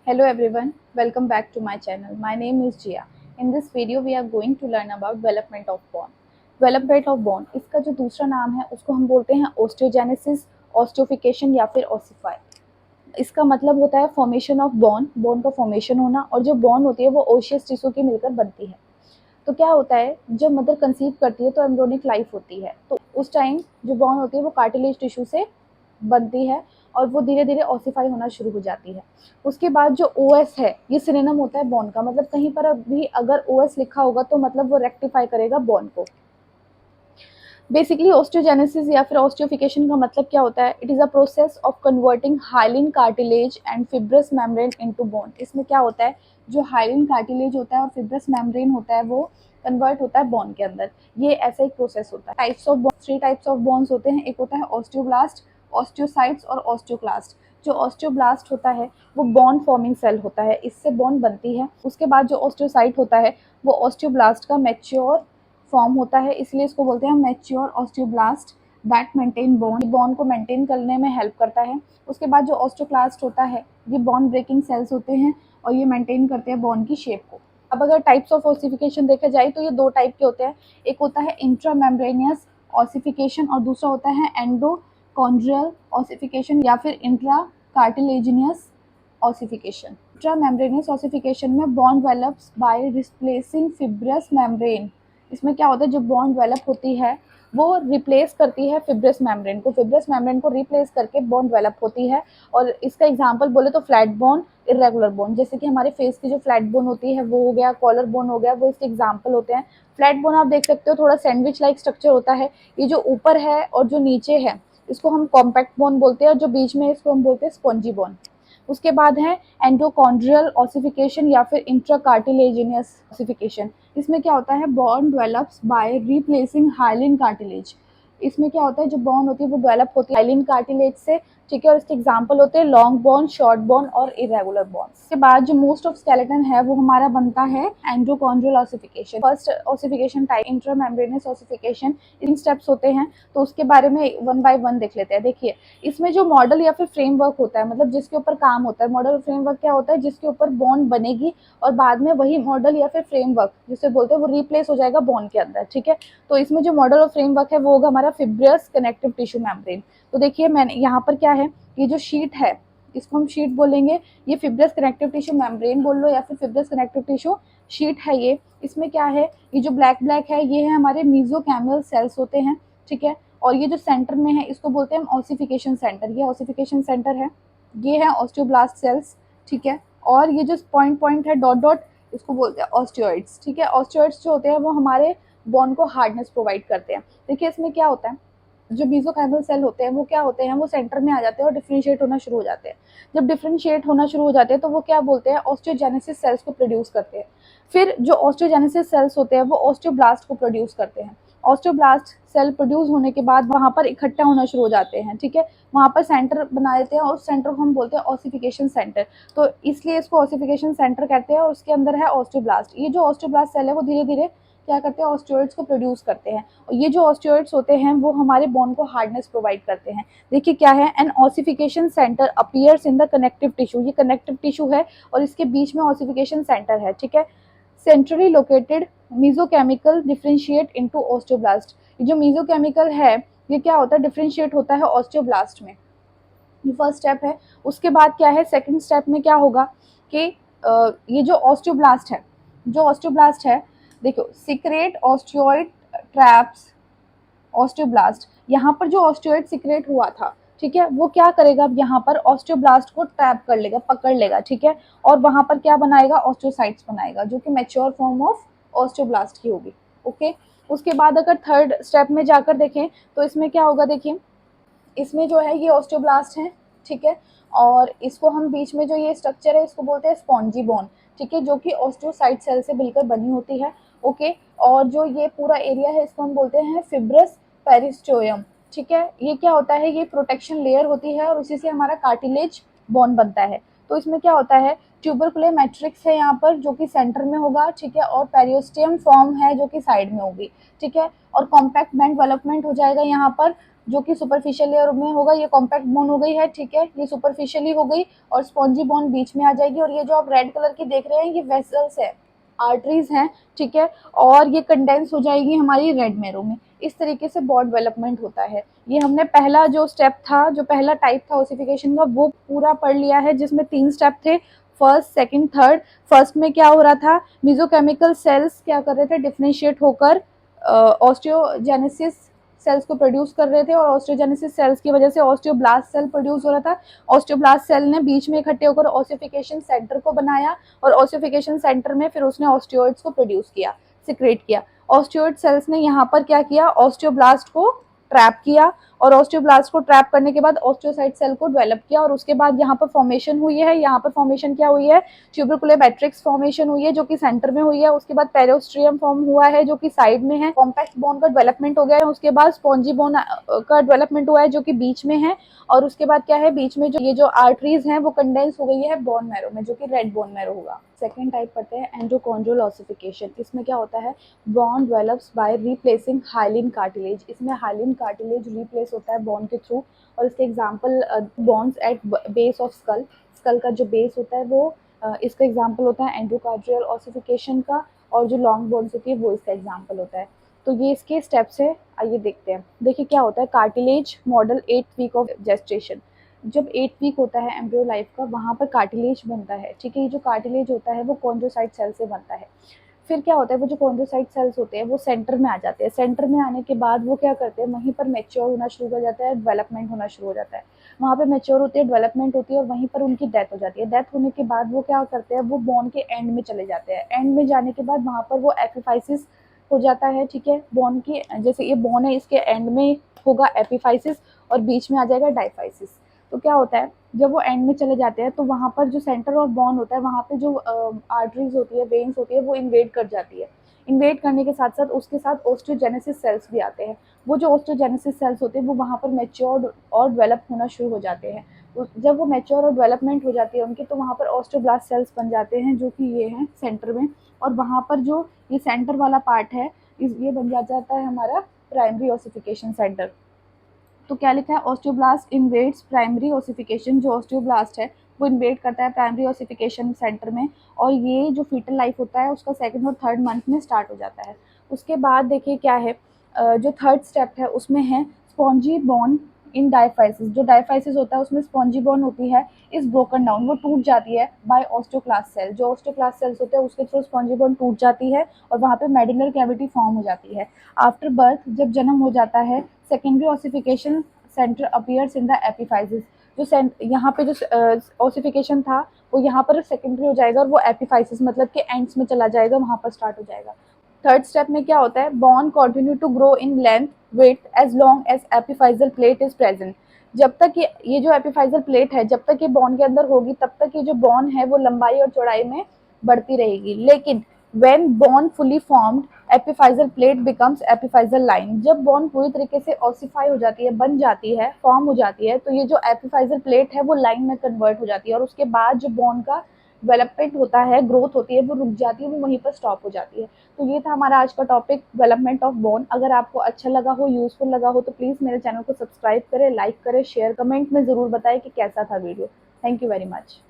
Hello everyone, welcome back to my channel. My name is Jia. In this video we are going to learn about development of bone. Development of bone इसका जो दूसरा नाम है उसको हम बोलते हैं ओस्टियोजेनेसिस, ऑस्टियोफिकेशन या फिर ओसिफाई। इसका मतलब होता है फॉर्मेशन ऑफ बॉन, बॉन का फॉर्मेशन होना, और जो बॉन होती है वो ओशियस टिश्यू की मिलकर बनती है। तो क्या होता है, जब मदर कंसीव करती है तो एम्ब्रियोनिक लाइफ होती है, तो उस टाइम जो बॉन होती है वो कार्टिलेज टिश्यू से बनती है और वो धीरे धीरे ऑसिफाई होना शुरू हो जाती है। उसके बाद जो ओएस है ये सिनोनिम होता है बॉन का, मतलब कहीं पर भी अगर ओएस लिखा होगा तो मतलब वो रेक्टिफाई करेगा बॉन को। बेसिकली ऑस्टियोजेनेसिस या फिर ऑस्टियोफिकेशन का मतलब क्या होता है, it is a process of converting hyaline cartilage and fibrous membrane into bone. इसमें क्या होता है, जो हाइलिन कार्टिलेज होता है और फिब्रस मेम्ब्रेन होता है वो कन्वर्ट होता है बोन के अंदर। ये ऐसा एक प्रोसेस होता है। Types of bone, 3 types of bones होते हैं। एक होता है ऑस्टियोब्लास्ट, ऑस्टियोसाइट्स और ऑस्टियोक्लास्ट। जो ऑस्टियोब्लास्ट होता है वो बॉन फॉर्मिंग सेल होता है, इससे बॉन बनती है। उसके बाद जो ऑस्टियोसाइट होता है वो ऑस्टियोब्लास्ट का मैच्योर फॉर्म होता है, इसलिए इसको बोलते हैं मैच्योर ऑस्टियोब्लास्ट दैट मेंटेन बॉन। बॉन को मेंटेन करने में हेल्प करता है। उसके बाद जो ऑस्टियोक्लास्ट होता है ये बॉन ब्रेकिंग सेल्स होते हैं और ये मेंटेन करते हैं बॉन की शेप को। अब अगर टाइप्स ऑफ ऑसिफिकेशन देखा जाए तो ये 2 टाइप के होते हैं। एक होता है इंट्रामेम्ब्रेनियस ऑसिफिकेशन और दूसरा होता है एंडोकॉन्ड्रियल ऑसिफिकेशन या फिर इंट्रा कार्टिलेजिनियस ऑसिफिकेशन। इंट्रामेम्ब्रेनियस ऑसिफिकेशन में bond develops by replacing fibrous membrane. इसमें क्या होता है, जो बॉन्ड डेवलप होती है वो रिप्लेस करती है फिब्रस मेम्ब्रेन को, फिब्रस मेम्ब्रेन को रिप्लेस करके बॉन्ड डेवलप होती है। और इसका एग्जांपल बोले तो फ्लैट बोन, इरेगुलर बोन, जैसे कि हमारे फेस की जो फ्लैट बोन होती है वो हो गया, कॉलर बोन हो गया, वो इसके एग्जांपल होते हैं। फ्लैट बोन आप देख सकते हो थोड़ा सैंडविच लाइक स्ट्रक्चर होता है। ये जो ऊपर है और जो नीचे है इसको हम कॉम्पैक्ट बोन बोलते हैं, और जो बीच में इसको हम बोलते हैं स्पॉन्जी बोन। उसके बाद है एंडोकॉन्ड्रियल ऑसिफिकेशन या फिर इंट्राकार्टिलेजिनियस ऑसिफिकेशन। इसमें क्या होता है, bond develops by replacing hyaline cartilage. इसमें क्या होता है, जो बॉन्ड होती है वो डेवलप होती है हाइलिन कार्टिलेज से, ठीक है। और इसके एग्जांपल होते हैं लॉन्ग बॉन्ड, शॉर्ट बॉन्ड और इरेगुलर बॉन्ड। इसके बाद जो मोस्ट ऑफ स्केलेटन है वो हमारा बनता है endochondral ossification. First ossification type intramembranous ossification. इन स्टेप्स होते हैं तो उसके बारे में वन बाय वन देख लेते हैं। देखिए, इसमें जो मॉडल या फिर फ्रेमवर्क होता है, मतलब जिसके ऊपर काम होता है, मॉडल और फ्रेमवर्क क्या होता है, जिसके ऊपर बॉन्ड बनेगी और बाद में वही मॉडल या फिर फ्रेमवर्क जिसे बोलते हैं वो रिप्लेस हो जाएगा बॉन्ड के अंदर, ठीक है। तो इसमें जो मॉडल और फ्रेमवर्क है वो होगा हमारा फिब्रियस कनेक्टिव टिश्यू मेम्ब्रेन। तो देखिए मैंने यहाँ पर क्या है, ये जो शीट है इसको हम शीट बोलेंगे। ये फिब्रियस कनेक्टिव टिश्यू मेम्ब्रेन बोल लो या फिर फिब्रियस कनेक्टिव टिश्यू शीट है ये। इसमें क्या है, ये जो ब्लैक ब्लैक है ये है हमारे मीजोकैमियल सेल्स होते हैं, ठीक है। और ये जो सेंटर में है इसको बोलते हैं ऑसिफिकेशन सेंटर। ये ऑसिफिकेशन सेंटर है, ये है ऑस्टियोब्लास्ट सेल्स, ठीक है। और ये जो पॉइंट पॉइंट है डॉट डॉट इसको बोलते हैं ऑस्टियोइड्स, ठीक है। ऑस्टियोइड्स जो होते हैं वो हमारे बोन को हार्डनेस प्रोवाइड करते हैं। देखिए इसमें क्या होता है, जो मेसोकाइमल सेल होते हैं वो क्या होते हैं, वो सेंटर में आ जाते हैं और डिफरेंशिएट होना शुरू हो जाते हैं। जब डिफरेंशिएट होना शुरू हो जाते हैं तो वो क्या बोलते हैं, ऑस्टियोजेनेसिस सेल्स को प्रोड्यूस करते हैं। फिर जो ऑस्टियोजेनेसिस सेल्स होते हैं वो ऑस्टियोब्लास्ट को प्रोड्यूस करते हैं। ऑस्टियोब्लास्ट सेल प्रोड्यूस होने के बाद वहाँ पर इकट्ठा होना शुरू हो जाते हैं, ठीक है। वहाँ पर सेंटर बना देते हैं और सेंटर को हम बोलते हैं ऑसिफिकेशन सेंटर। तो इसलिए इसको ऑसिफिकेशन सेंटर कहते हैं और उसके अंदर है ऑस्टियोब्लास्ट। ये जो ऑस्टियोब्लास्ट सेल है वो धीरे धीरे क्या करते हैं, ऑस्टियोइड्स को प्रोड्यूस करते हैं। और ये जो ऑस्टियोइड्स होते हैं वो हमारे बोन को हार्डनेस प्रोवाइड करते हैं। देखिए क्या है, an ossification centre appears in the connective tissue. ये कनेक्टिव टिश्यू है और इसके बीच में ऑसिफिकेशन सेंटर है, ठीक है। Centrally located mesenchymal differentiate into osteoblast. ये जो मेसोकेमिकल है ये क्या होता है, डिफरेंशिएट होता है ऑस्टियोब्लास्ट में। ये फर्स्ट स्टेप है। उसके बाद क्या है, सेकंड स्टेप में क्या होगा कि ये जो ऑस्टियोब्लास्ट है, जो ऑस्टियोब्लास्ट है देखो, सीक्रेट ऑस्टियोइड ट्रैप्स ऑस्टियोब्लास्ट। यहाँ पर जो ऑस्टियोइड सीक्रेट हुआ था, ठीक है, वो क्या करेगा, अब यहाँ पर ऑस्टियोब्लास्ट को ट्रैप कर लेगा, पकड़ लेगा, ठीक है। और वहाँ पर क्या बनाएगा, ऑस्टियोसाइट्स बनाएगा जो कि मैच्योर फॉर्म ऑफ ऑस्टियोब्लास्ट की होगी, ओके। उसके बाद अगर थर्ड स्टेप में जाकर देखें तो इसमें क्या होगा, देखिए इसमें जो है ये ऑस्टियोब्लास्ट है, ठीक है। और इसको हम बीच में जो ये स्ट्रक्चर है इसको बोलते हैं स्पॉन्जी बोन, ठीक है, जो कि ऑस्टियोसाइट सेल से मिलकर बनी होती है, ओके। और जो ये पूरा एरिया है इसको हम बोलते हैं फिब्रस पेरिस्टोयम, ठीक है। ये क्या होता है, ये प्रोटेक्शन लेयर होती है और उसी से हमारा कार्टिलेज बोन बनता है। तो इसमें क्या होता है, ट्यूबरकुलर मैट्रिक्स है यहाँ पर जो कि सेंटर में होगा, ठीक है। और पेरियोस्टियम फॉर्म है जो कि साइड में होगी, ठीक है। और कॉम्पैक्ट बैंड डेवलपमेंट हो जाएगा यहाँ पर जो कि सुपरफिशियल लेयर में होगा, ये कॉम्पैक्ट बोन हो गई है, ठीक है, ये सुपरफिशियली हो गई, और स्पॉन्जी बोन बीच में आ जाएगी। और ये जो आप रेड कलर की देख रहे हैं ये वेसल्स है, आर्टरीज हैं, ठीक है, और ये कंडेंस हो जाएगी हमारी रेड मैरो में। इस तरीके से बोन डेवलपमेंट होता है। ये हमने पहला जो स्टेप था, जो पहला टाइप था ओसिफिकेशन का, वो पूरा पढ़ लिया है, जिसमें 3 स्टेप थे, फर्स्ट, सेकंड, थर्ड। फर्स्ट में क्या हो रहा था, मेसोकेमिकल सेल्स क्या कर रहे थे, डिफरेंशिएट होकर ऑस्टियोजेनेसिस सेल्स को प्रोड्यूस कर रहे थे, और ऑस्टियोजेनेसिस सेल्स की वजह से ऑस्टियोब्लास्ट सेल प्रोड्यूस हो रहा था। ऑस्टियोब्लास्ट सेल ने बीच में इकट्ठे होकर ऑसिफिकेशन सेंटर को बनाया, और ऑसिफिकेशन सेंटर में फिर उसने ऑस्टियोइड्स को प्रोड्यूस किया, सिक्रेट किया। ऑस्टियोइड सेल्स ने यहाँ पर क्या किया, ऑस्टियोब्लास्ट को ट्रैप किया, और ऑस्टियोब्लास्ट को ट्रैप करने के बाद ऑस्टियोसाइट सेल को डेवलप किया, और उसके बाद यहाँ पर फॉर्मेशन हुई है। यहाँ पर फॉर्मेशन क्या हुई है, ट्यूबरकुलर मैट्रिक्स फॉर्मेशन हुई है, जो कि सेंटर में हुई है। उसके बाद पेरियोस्ट्रियम फॉर्म हुआ है, जो कि साइड में है। कॉम्पैक्ट बोन का डेवलपमेंट हो गया है। उसके बाद स्पॉन्जी बोन का डेवलपमेंट हुआ है, जो कि बीच में है। और उसके बाद क्या है, बीच में जो ये जो आर्टरीज हैं वो कंडेंस हो गई है बोन मैरो में, जो कि रेड बोन मैरो होगा। सेकेंड टाइप पढ़ते हैं एंडोकॉन्ड्रियल ऑसिफिकेशन। इसमें क्या होता है, bone develops by replacing hyaline cartilage. इसमें हाइलिन कार्टिलेज रिप्लेस होता है बॉन के थ्रू। और इसके example bones at base of skull, skull का जो बेस होता है वो इसका एग्जांपल होता है एंडोकार्डियल ऑसिफिकेशन का। और जो लॉन्ग बोन्स होती है वो इसका एग्जांपल होता है। तो ये इसके स्टेप्स है, आइए देखते हैं। देखिए क्या होता है, cartilage model 8 week of gestation. जब 8 वीक होता है एम्ब्रियो लाइफ का, वहाँ पर कार्टिलेज बनता है, ठीक है। ये जो कार्टिलेज होता है वो कॉन्ड्रोसाइट सेल से बनता है। फिर क्या होता है, वो जो कॉन्ड्रोसाइट सेल्स होते हैं वो सेंटर में आ जाते हैं। सेंटर में आने के बाद वो क्या करते हैं, वहीं पर मैच्योर होना शुरू हो जाता है, डेवलपमेंट होना शुरू हो जाता है। वहाँ पे मैच्योर होती है, डेवलपमेंट होती है, और वहीं पर उनकी डेथ हो जाती है। डेथ होने के बाद वो क्या करते हैं, वो बोन के एंड में चले जाते हैं। एंड में जाने के बाद वहाँ पर वो एपिफाइसिस हो जाता है, ठीक है। बोन की, जैसे ये बोन है, इसके एंड में होगा एपिफाइसिस, और बीच में आ जाएगा डाइफाइसिस। तो क्या होता है, जब वो एंड में चले जाते हैं तो वहाँ पर जो सेंटर ऑफ बॉन होता है, वहाँ पे जो आर्टरीज होती है, वेन्स होती है, वो इन्वेड कर जाती है। इन्वेड करने के साथ साथ उसके साथ ऑस्टियोजेनेसिस सेल्स भी आते हैं। वो जो ऑस्टियोजेनेसिस सेल्स होते हैं वो वहाँ पर मैच्योर और डेवलप होना शुरू हो जाते हैं। जब वो मैच्योर और डेवलपमेंट हो जाती है उनकी, तो वहाँ पर ऑस्टियोब्लास्ट सेल्स बन जाते हैं, जो कि ये हैं सेंटर में। और वहाँ पर जो ये सेंटर वाला पार्ट है, ये बन जाता है हमारा प्राइमरी ऑसिफिकेशन सेंटर। तो क्या लिखा है, ऑस्टियोब्लास्ट इन्वेड्स प्राइमरी ऑसिफिकेशन। जो ऑस्टियोब्लास्ट है वो इन्वेड करता है प्राइमरी ऑसिफिकेशन सेंटर में, और ये जो फीटल लाइफ होता है उसका सेकंड और थर्ड मंथ में स्टार्ट हो जाता है। उसके बाद देखिए क्या है, जो थर्ड स्टेप है उसमें है स्पॉन्जी बोन इन डायफाइसिस। जो डायफाइसिस होता है उसमें स्पॉन्जी बोन होती है, इस ब्रोकन डाउन, वो टूट जाती है बाय ऑस्टियोक्लास्ट सेल। जो ऑस्टियोक्लास्ट सेल्स होते हैं उसके थ्रू स्पॉन्जी बोन टूट जाती है, और वहाँ पे मेडुलर कैविटी फॉर्म हो जाती है। आफ्टर बर्थ, जब जन्म हो जाता है, secondary ossification centre appears in the epiphysis. जो यहाँ पे जो ऑसिफिकेशन था वो यहाँ पर सेकेंडरी हो जाएगा, और वो एपिफाइसिस मतलब कि एंड्स में चला जाएगा, वहाँ पर स्टार्ट हो जाएगा। थर्ड स्टेप में क्या होता है, bone continue to grow in length width as long as epiphyseal plate is present. जब तक ये जो एपिफाइजल प्लेट है, जब तक ये बॉन के अंदर होगी, तब तक ये जो बॉन है वो लंबाई और चौड़ाई में बढ़ती रहेगी। लेकिन when bone fully formed, epiphyseal plate becomes epiphyseal line. जब बॉन पूरी तरीके से ऑसिफाई हो जाती है, बन जाती है, फॉर्म हो जाती है, तो ये जो एपिफाइजल प्लेट है वो लाइन में कन्वर्ट हो जाती है, और उसके बाद जो बॉन का डेवलपमेंट होता है, ग्रोथ होती है, वो रुक जाती है, वो वहीं पर स्टॉप हो जाती है। तो ये था हमारा आज का टॉपिक, डेवलपमेंट ऑफ बोन। अगर आपको अच्छा लगा हो, यूजफुल लगा हो, तो प्लीज़ मेरे चैनल को सब्सक्राइब करें, लाइक करें, शेयर, कमेंट में ज़रूर बताएं कि कैसा था video. Thank you very much.